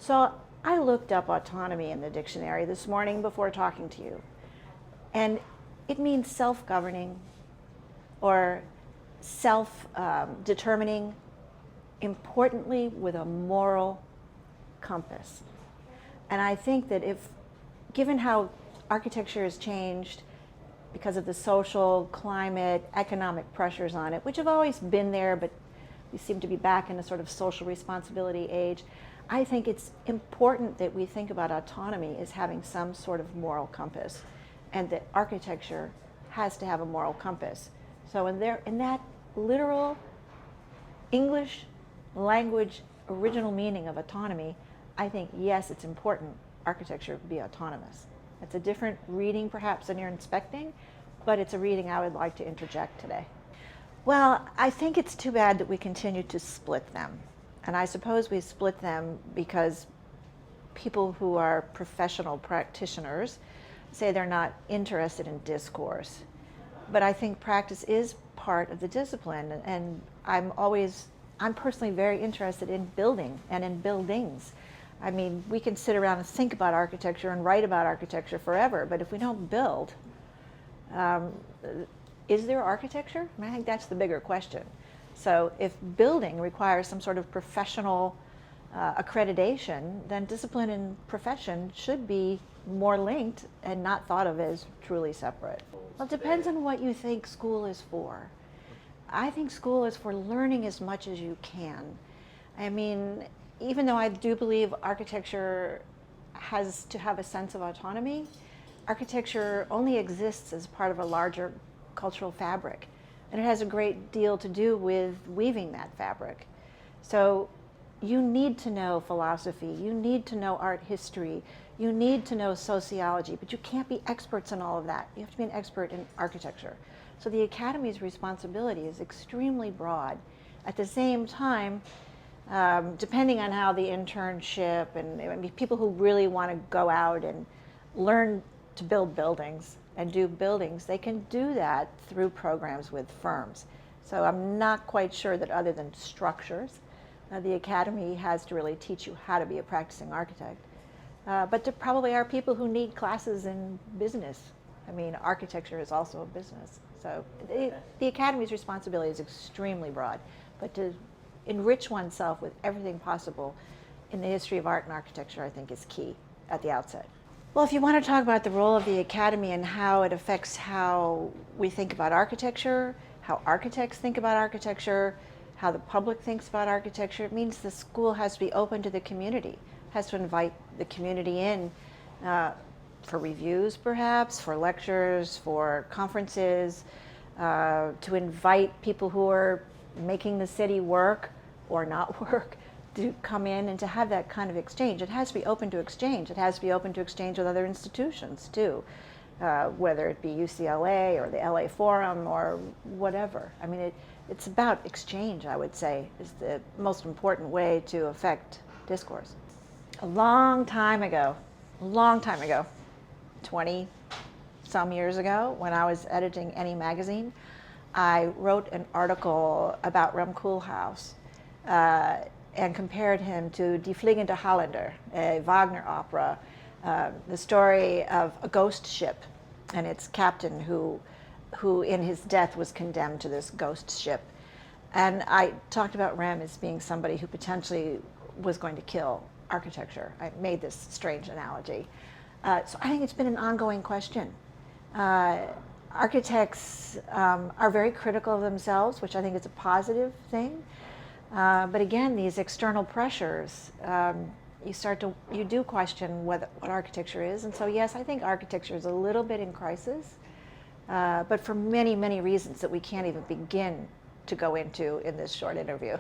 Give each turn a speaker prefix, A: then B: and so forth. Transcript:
A: So I looked up autonomy in the dictionary this morning before talking to you. And it means self-governing or self-determining, importantly with a moral compass. And I think that given how architecture has changed because of the social, climate, economic pressures on it, which have always been there, but we seem to be back in a sort of social responsibility age, I think it's important that we think about autonomy as having some sort of moral compass, and that architecture has to have a moral compass. So in that literal English language original meaning of autonomy, I think, yes, it's important architecture be autonomous. It's a different reading perhaps than you're inspecting, but it's a reading I would like to interject today. Well, I think it's too bad that we continue to split them. And I suppose we split them because people who are professional practitioners say they're not interested in discourse. But I think practice is part of the discipline, and I'm personally very interested in building and in buildings. I mean, we can sit around and think about architecture and write about architecture forever, but if we don't build, is there architecture? I mean, I think that's the bigger question. So if building requires some sort of professional accreditation, then discipline and profession should be more linked and not thought of as truly separate. Well, it depends on what you think school is for. I think school is for learning as much as you can. I mean, even though I do believe architecture has to have a sense of autonomy, architecture only exists as part of a larger cultural fabric. And it has a great deal to do with weaving that fabric. So you need to know philosophy, you need to know art history, you need to know sociology, but you can't be experts in all of that. You have to be an expert in architecture. So the Academy's responsibility is extremely broad. At the same time, depending on how the internship and people who really want to go out and learn to build buildings and do buildings, they can do that through programs with firms. So I'm not quite sure that other than structures, the Academy has to really teach you how to be a practicing architect. But there probably are people who need classes in business. I mean, architecture is also a business. So the Academy's responsibility is extremely broad, but to enrich oneself with everything possible in the history of art and architecture, I think, is key at the outset. Well, if you want to talk about the role of the Academy and how it affects how we think about architecture, how architects think about architecture, how the public thinks about architecture, it means the school has to be open to the community, has to invite the community in for reviews perhaps, for lectures, for conferences, to invite people who are making the city work or not work to come in and to have that kind of exchange. It has to be open to exchange. It has to be open to exchange with other institutions too, whether it be UCLA or the LA Forum or whatever. I mean, it's about exchange, I would say, is the most important way to affect discourse. A long time ago, 20 some years ago, when I was editing Any magazine, I wrote an article about Rem Koolhaas and compared him to Die Fliegende Hollander, a Wagner opera, the story of a ghost ship and its captain who in his death was condemned to this ghost ship. And I talked about Rem as being somebody who potentially was going to kill architecture. I made this strange analogy. So I think it's been an ongoing question. Architects are very critical of themselves, which I think is a positive thing. But again, these external pressures, you do question what architecture is. And so yes, I think architecture is a little bit in crisis, but for many, many reasons that we can't even begin to go into in this short interview.